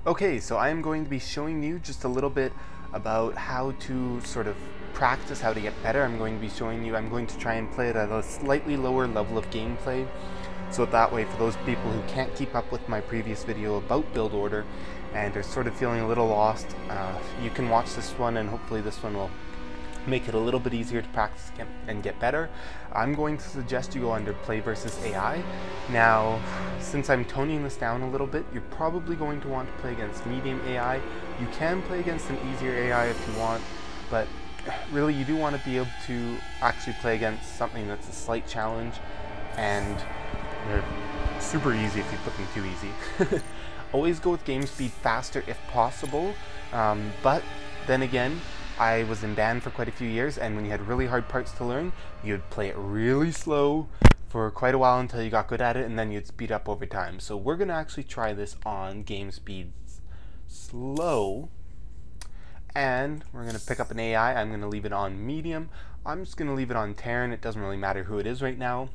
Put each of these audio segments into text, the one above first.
Okay, so I am going to be showing you just a little bit about how to sort of practice how to get better. I'm going to try and play it at a slightly lower level of gameplay, so that way for those people who can't keep up with my previous video about build order and are sort of feeling a little lost, you can watch this one and hopefully this one will make it a little bit easier to practice and get better. I'm going to suggest you go under play versus AI. Now, since I'm toning this down a little bit, you're probably going to want to play against medium AI. You can play against an easier AI if you want, but really you do want to be able to actually play against something that's a slight challenge, and they're super easy if you put them too easy. Always go with game speed faster if possible, but then again, I was in band for quite a few years, and when you had really hard parts to learn, you'd play it really slow for quite a while until you got good at it, and then you'd speed up over time. So we're going to actually try this on game speed slow, and we're going to pick up an AI. I'm going to leave it on medium. I'm just going to leave it on Terran. It doesn't really matter who it is right now.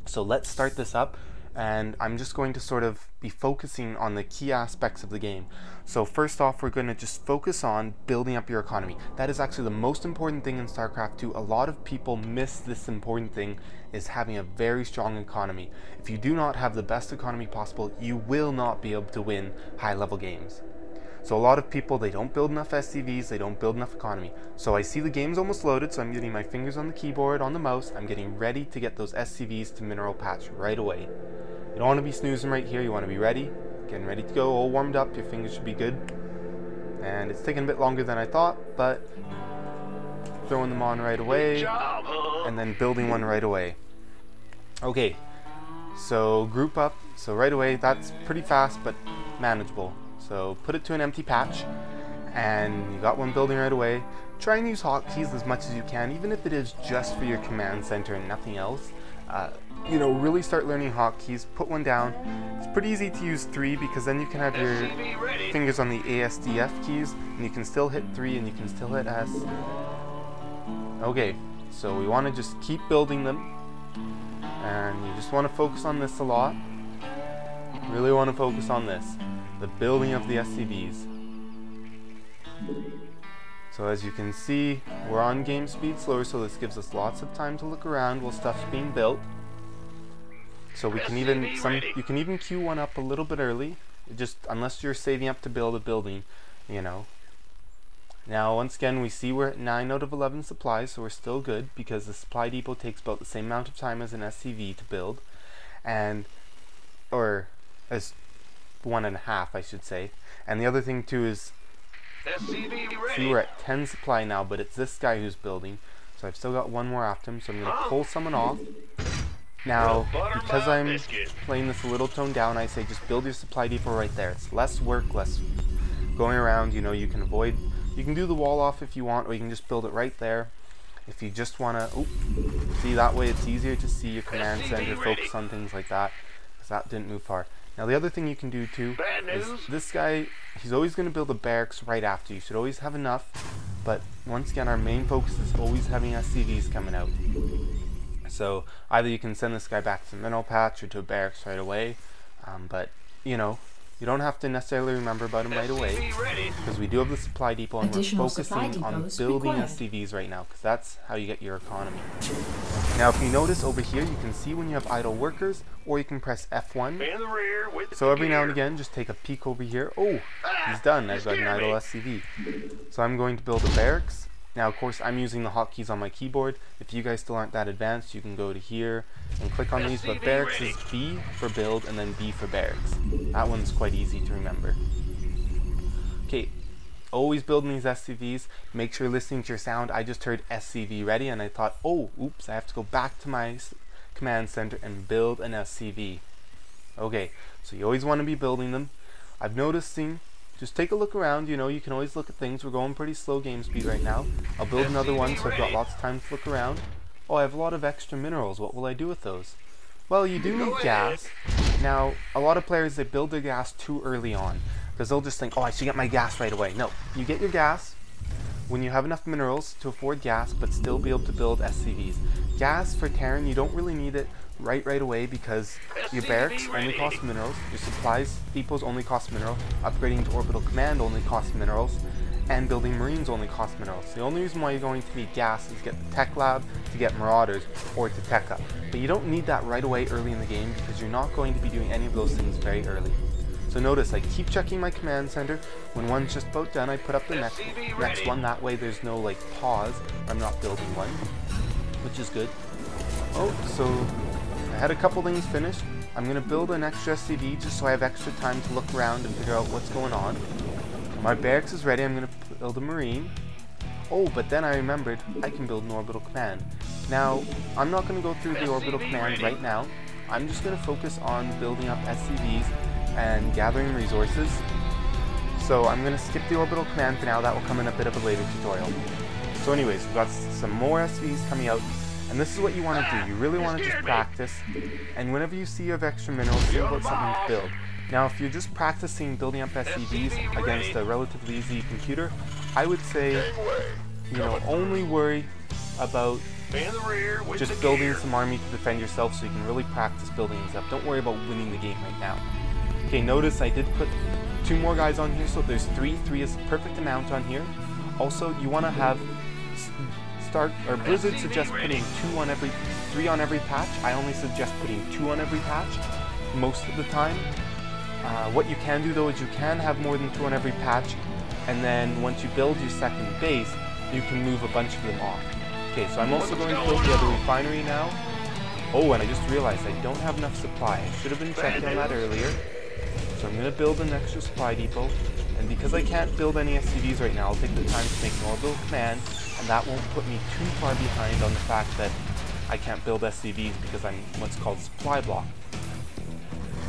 So let's start this up, and I'm just going to sort of be focusing on the key aspects of the game. So first off, we're going to just focus on building up your economy. That is actually the most important thing in StarCraft 2. A lot of people miss this important thing, is having a very strong economy. If you do not have the best economy possible, you will not be able to win high level games. So a lot of people, they don't build enough SCVs, they don't build enough economy. So I see the game's almost loaded, so I'm getting my fingers on the keyboard, on the mouse. I'm getting ready to get those SCVs to mineral patch right away. You don't want to be snoozing right here, you want to be ready, getting ready to go, all warmed up, your fingers should be good. And it's taking a bit longer than I thought, but throwing them on right away, and then building one right away. Okay, so group up, so right away, that's pretty fast, but manageable. So put it to an empty patch, and you got one building right away. Try and use hotkeys as much as you can, even if it is just for your command center and nothing else. You know, really start learning hotkeys, put one down. It's pretty easy to use 3 because then you can have your fingers on the ASDF keys, and you can still hit 3 and you can still hit S. Okay, so we want to just keep building them, and you just want to focus on this a lot. Really want to focus on this, the building of the SCVs. So as you can see, we're on game speed slower, so this gives us lots of time to look around while stuff's being built. So we can even you can even queue one up a little bit early, just unless you're saving up to build a building, you know. Now once again, we see we're at 9 out of 11 supplies, so we're still good because the supply depot takes about the same amount of time as an SCV to build, or as 1.5 I should say. And the other thing too is, see we're at 10 supply now, but it's this guy who's building, so I've still got one more after him, so I'm going to pull someone off. Now, because I'm playing this a little toned down, I say just build your supply depot right there. It's less work, less going around, you know, you can do the wall off if you want, or you can just build it right there. If you just want to, see, that way it's easier to see your command center, focus on things like that, because that didn't move far. Now the other thing you can do too is this guy, he's always going to build a barracks right after. You should always have enough, but once again our main focus is always having SCVs coming out. So either you can send this guy back to the mineral patch or to a barracks right away, but you know, you don't have to necessarily remember about him right away, because we do have the supply depot, and we're focusing on building SCVs right now, because that's how you get your economy. Now if you notice over here, you can see when you have idle workers, or you can press F1. So every now and again, just take a peek over here. Oh, he's done. I've got an idle SCV. So I'm going to build a barracks. Now of course I'm using the hotkeys on my keyboard. If you guys still aren't that advanced, you can go to here and click on these, but barracks is B for build and then B for barracks. That one's quite easy to remember. Okay, always building these SCVs. Make sure you're listening to your sound. I just heard SCV ready and I thought, oh, oops, I have to go back to my command center and build an SCV. Okay, so you always want to be building them. I've noticed, just take a look around, you know, you can always look at things. We're going pretty slow game speed right now. I'll build another one, so I've got lots of time to look around. Oh, I have a lot of extra minerals. What will I do with those? Well, you do need gas. Now, a lot of players, they build their gas too early on, because they'll just think, oh, I should get my gas right away. No, you get your gas when you have enough minerals to afford gas, but still be able to build SCVs. gas for Terran, you don't really need it right away because your barracks only cost minerals, your supplies depots only cost minerals, upgrading to orbital command only costs minerals, and building marines only cost minerals. The only reason why you're going to need gas is to get the tech lab, to get marauders, or to tech up. But you don't need that right away early in the game because you're not going to be doing any of those things very early. So notice I keep checking my command center. When one's just about done, I put up the next one. That way there's no like pause. I'm not building one, which is good. Oh, so I had a couple things finished. I'm gonna build an extra SCV just so I have extra time to look around and figure out what's going on. My barracks is ready. I'm gonna build a marine. Oh, but then I remembered I can build an orbital command. Now, I'm not gonna go through the orbital command right now. I'm just gonna focus on building up SCVs and gathering resources. So I'm going to skip the orbital command for now. That will come in a bit of a later tutorial. So anyways, we've got some more SCVs coming out, and this is what you want to do. You really want to just practice, and whenever you see you have extra minerals, think about something to build. Now if you're just practicing building up SCVs against a relatively easy computer, I would say, you know, only worry about just building some army to defend yourself so you can really practice building things up. Don't worry about winning the game right now. Okay, notice I did put 2 more guys on here, so there's 3. 3 is the perfect amount on here. Also, you want to have Blizzard suggests putting 3 on every patch. I only suggest putting 2 on every patch most of the time. What you can do though is you can have more than 2 on every patch, and then once you build your second base, you can move a bunch of them off. Okay, so I'm also going to build the other refinery now. Oh, and I just realized I don't have enough supply. I should have been checking on that earlier. So I'm going to build an extra supply depot, and because I can't build any SCVs right now, I'll take the time to make an orbital command, and that won't put me too far behind on the fact that I can't build SCVs because I'm what's called supply block.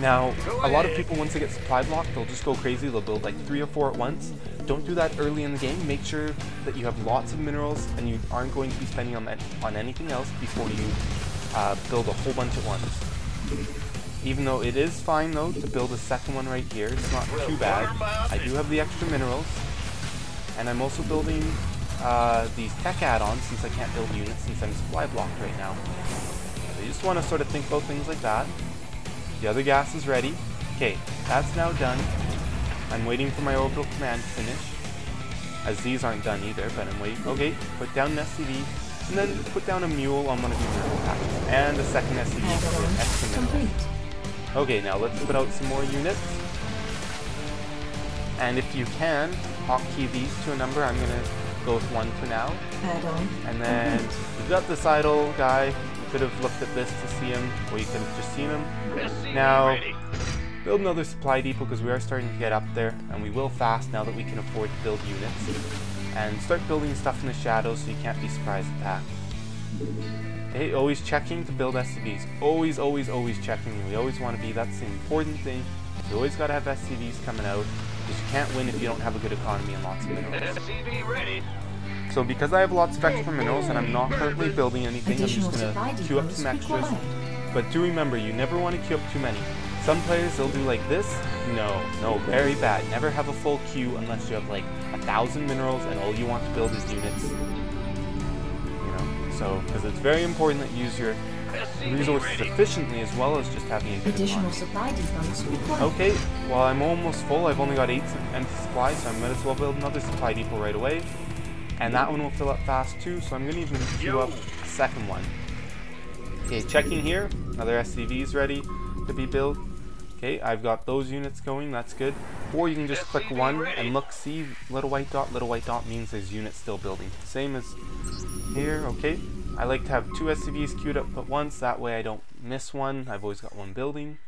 Now, a lot of people, once they get supply block, they'll just go crazy. They'll build like 3 or 4 at once. Don't do that early in the game. Make sure that you have lots of minerals and you aren't going to be spending on anything else before you build a whole bunch at once. Even though it is fine though to build a second one right here, it's not too bad. I do have the extra minerals, and I'm also building these tech add-ons since I can't build units since I'm supply blocked right now. So you just want to sort of think about things like that. The other gas is ready. Okay, that's now done. I'm waiting for my orbital command to finish, as these aren't done either, but I'm waiting. Okay, put down an SCV, and then put down a mule on one of these mineral patches, and a second SCV for extra minerals. Okay, now let's put out some more units. And if you can, hotkey these to a number. I'm going to go with 1 for now. And then we've got this idle guy. You could have looked at this to see him, or you could have just seen him. Now, build another supply depot because we are starting to get up there, and we will fast now that we can afford to build units. And start building stuff in the shadows so you can't be surprise attacked. Hey, always checking to build SCVs. Always, always, always checking. We always want to be, that's the important thing. You always got to have SCVs coming out, because you can't win if you don't have a good economy and lots of minerals. SCV ready. So because I have lots of extra minerals and I'm not currently building anything, I'm just going to queue up some extras. But do remember, you never want to queue up too many. Some players, they'll do like this. No, very bad. Never have a full queue unless you have like 1,000 minerals and all you want to build is units. So, because it's very important that you use your resources efficiently as well as just having a good additional supply depots required. Okay, well I'm almost full. I've only got 8 empty supplies, so I might as well build another supply depot right away. And that one will fill up fast too, so I'm going to even queue up a second one. Okay, checking here. Another SCV is ready to be built. Okay, I've got those units going, that's good. Or you can just click 1 and look, see, little white dot means there's units still building. Same as here, okay. I like to have 2 SCVs queued up at once, that way I don't miss one. I've always got one building.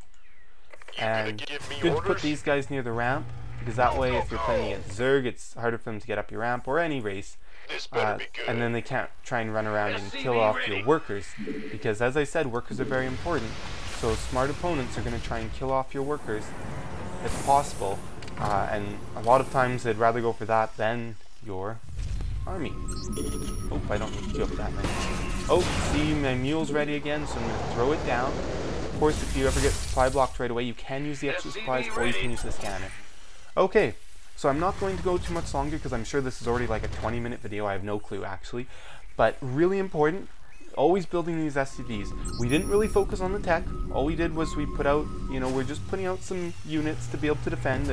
And good to put these guys near the ramp, because that way if you're playing against Zerg, it's harder for them to get up your ramp, or any race. And then they can't try and run around and kill off your workers, because as I said, workers are very important. So smart opponents are going to try and kill off your workers if possible, and a lot of times they'd rather go for that than your army. Oh, I don't need to queue up that many. Oh, see, my mule's ready again, so I'm going to throw it down. Of course, if you ever get supply blocked right away, you can use the extra supplies, or you can use the scanner. Okay, so I'm not going to go too much longer, because I'm sure this is already like a 20-minute video. I have no clue, actually. But really important, always building these SCVs. We didn't really focus on the tech. All we did was we put out, you know, we're just putting out some units to be able to defend,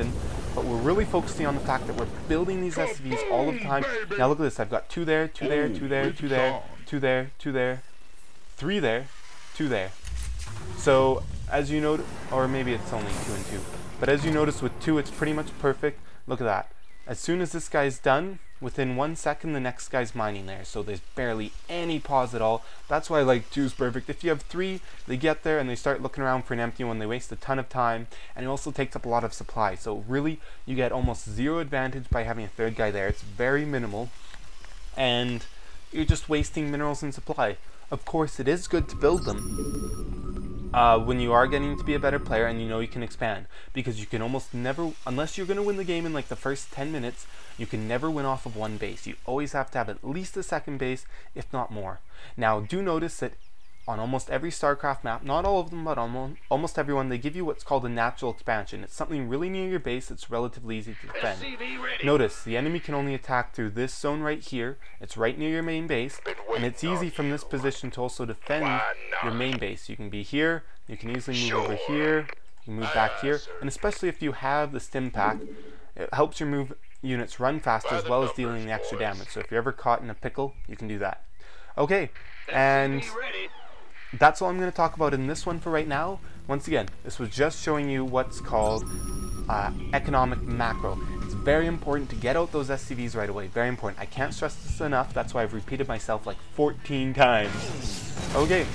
but we're really focusing on the fact that we're building these SCVs all the time. Now look at this. I've got 2 there, 2 there, 2 there, 2 there, 2 there, 2 there, 3 there, 2 there. So as you notice, or maybe it's only 2 and 2, but as you notice with 2, it's pretty much perfect. Look at that. As soon as this guy's done, within 1 second, the next guy's mining there. So there's barely any pause at all. That's why I like 2's perfect. If you have 3, they get there and they start looking around for an empty one. They waste a ton of time, and it also takes up a lot of supply. So really, you get almost 0 advantage by having a 3rd guy there. It's very minimal, and you're just wasting minerals and supply. Of course, it is good to build them when you are getting to be a better player and you know you can expand, because you can almost never, unless you're going to win the game in like the first 10 minutes, you can never win off of 1 base. You always have to have at least a 2nd base, if not more. Now, do notice that on almost every StarCraft map, not all of them, but almost everyone, they give you what's called a natural expansion. It's something really near your base that's relatively easy to defend. Notice, the enemy can only attack through this zone right here. It's right near your main base, and it's easy from this position to also defend your main base. You can be here, you can easily move over here, you can move back here, and especially if you have the stim pack, it helps your units run faster as well as dealing the extra damage. So if you're ever caught in a pickle, you can do that. Okay, and that's all I'm going to talk about in this one for right now. Once again, this was just showing you what's called economic macro. It's very important to get out those SCVs right away. Very important. I can't stress this enough. That's why I've repeated myself like 14 times. Okay.